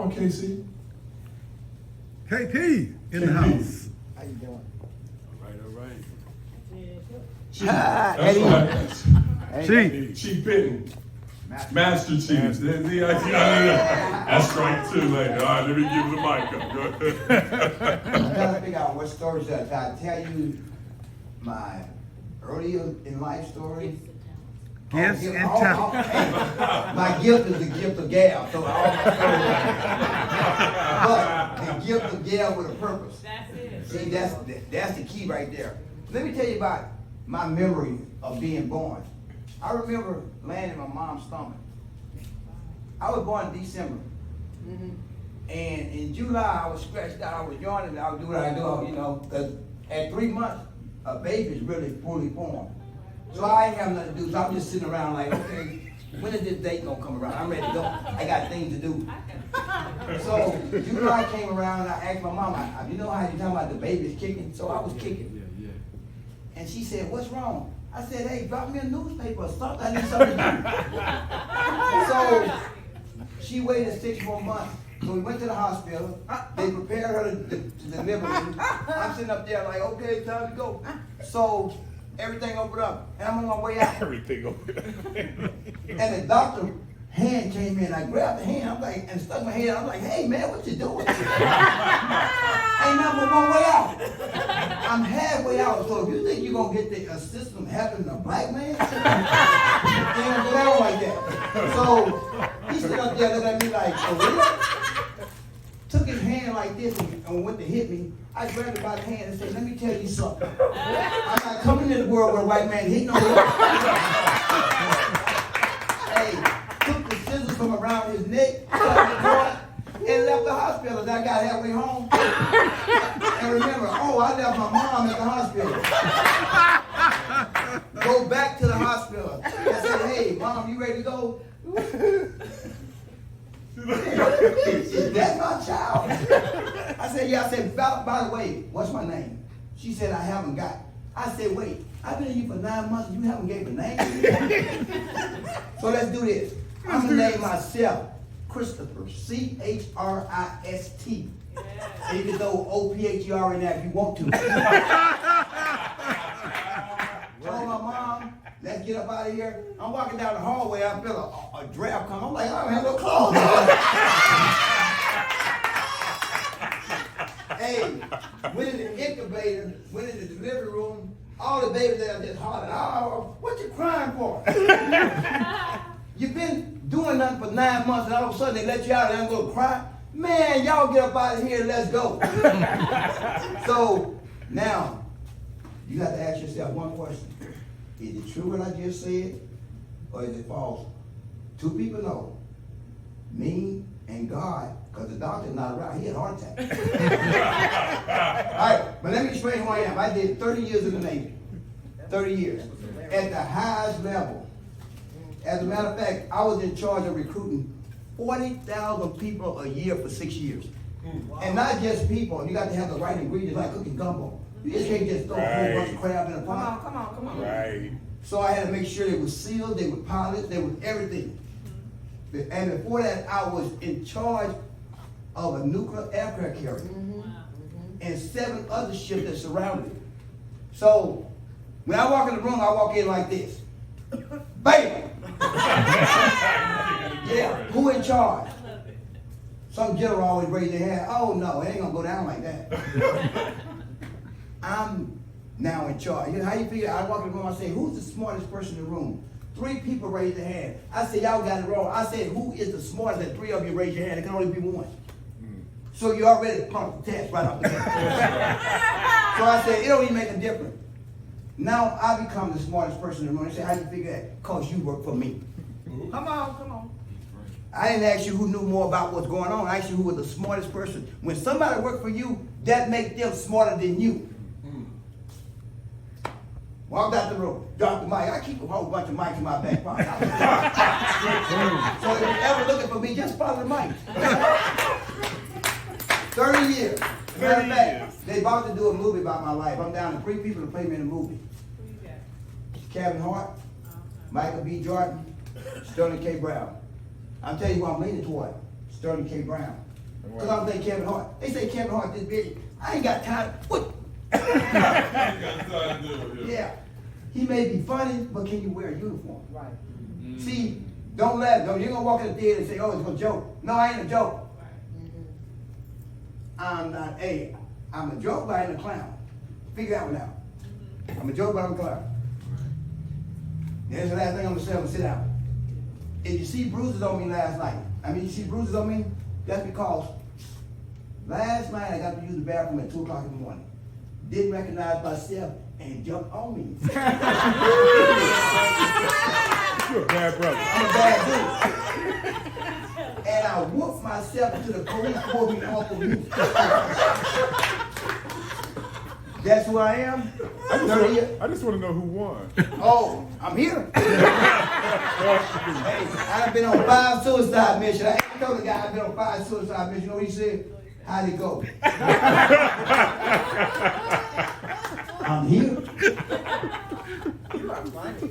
on, KC. KP in the house. How you doing? All right. Eddie. That's right. Chief. Chief Penton. Master Chief. That's right too, lady. All right, let me give the mic up. Go ahead. I'm trying to figure out what stories should I tell you my earlier in life story. Gifts and talent. Hey, my gift is the gift of gab, so all my stories. But the gift of gab with a purpose. That's it. See, that's the key right there. Let me tell you about my memory of being born. I remember laying in my mom's stomach. I was born in December. And in July, I was stretched out, I was yawning, I would do what I do, you know, because at 3 months, a baby is really fully formed. So I ain't have nothing to do, so I'm just sitting around like, okay, when is this date gonna come around? I'm ready to go. I got things to do. So July came around and I asked my mom, you know how you talking about the baby's kicking? So I was kicking. And she said, what's wrong? I said, hey, drop me a newspaper or something. I need something to do. So she waited 6 more months. So we went to the hospital. They prepared her to deliver me. I'm sitting up there like, okay, it's time to go. So everything opened up, and I'm on my way out. Everything open. And the doctor hand came in. I grabbed the hand. I'm like, and stuck my hand. I'm like, hey man, what you doing? Ain't nothing but one way out. I'm halfway out. So if you think you're gonna get the system helping a black man, it don't go down like that. So he stood up there looking at me like, for real? Took his hand like this and went to hit me. I grabbed him by the hand and said, let me tell you something. I'm not coming in the world where a white man hitting on you. Hey, took the scissors from around his neck, and left the hospital. And I got halfway home. And remember, I left my mom at the hospital. Go back to the hospital. I said, hey, mom, you ready to go? Is that my child? I said, yeah. I said, by the way, what's my name? She said, I haven't got. I said, wait, I've been in you for 9 months and you haven't gave a name? So let's do this. I'm going to name myself Christopher, Christ. So you can throw O-P-H-E-R in there if you want to. Told my mom, let's get up out of here. I'm walking down the hallway, I feel a draft come. I'm like, I don't have no clothes on. Hey, went in the incubator, went in the delivery room, all the babies there just hollering, oh, what you crying for? You've been doing nothing for 9 months and all of a sudden they let you out and I'm going to cry? Man, y'all get up out of here and let's go. So now, you got to ask yourself one question. Is it true what I just said, or is it false? 2 people know, me and God, because the doctor's not around, he had a heart attack. All right, but let me explain who I am. I did 30 years in the Navy, 30 years, at the highest level. As a matter of fact, I was in charge of recruiting 40,000 people a year for 6 years. Wow. And not just people, you got to have the right ingredients like cooking gumbo. You just can't just throw a whole bunch of crab in a pot. Come on. Right. So I had to make sure they were sealed, they were polished, they were everything. And before that, I was in charge of a nuclear aircraft carrier and 7 other ships that surrounded it. So when I walk in the room, I walk in like this. Bam! Yeah, who in charge? Some general always raise their hand. Oh no, it ain't gonna go down like that. I'm now in charge. You know how you figure? I walk in the room, I say, who's the smartest person in the room? 3 people raise their hand. I said, y'all got it wrong. I said, who is the smartest? And 3 of you raise your hand. It can only be 1. So you already pumped the test right off the bat. So I said, it don't even make a difference. Now I become the smartest person in the room. They say, how you figure that? Because you work for me. Come on. I didn't ask you who knew more about what's going on. I asked you who was the smartest person. When somebody worked for you, that makes them smarter than you. Walked out the room, dropped the mic. I keep a whole bunch of mics in my back pocket. So if you're ever looking for me, just follow the mic. 30 years. Matter of fact, they about to do a movie about my life. I'm down to 3 people to play me in the movie. Who you got? Kevin Hart, Michael B. Jordan, Sterling K. Brown. I'm telling you who I'm leaning toward. Sterling K. Brown. Cause I'm thinking Kevin Hart. They say Kevin Hart this big. I ain't got time. What? Yeah. He may be funny, but can you wear a uniform? Right. See, don't let no. You're gonna walk in the theater and say, "Oh, it's a joke." No, I ain't a joke. I'm not. Hey, I'm a joke, but I ain't a clown. Figure that one out. I'm a joke, but I'm a clown. There's the last thing I'm gonna say. I'm gonna sit down. If you see bruises on me last night, you see bruises on me. That's because last night I got to use the bathroom at 2 o'clock in the morning. Didn't recognize myself and jumped on me. You're a bad brother. I'm a bad dude. And I whooped myself until the police pulled me off the roof. That's who I am. I just want to know who won. Oh, I'm here. Hey, I've been on 5 suicide missions. I ain't told the guy I've been on 5 suicide missions. You know what he said? How'd it go? I'm here. You are funny.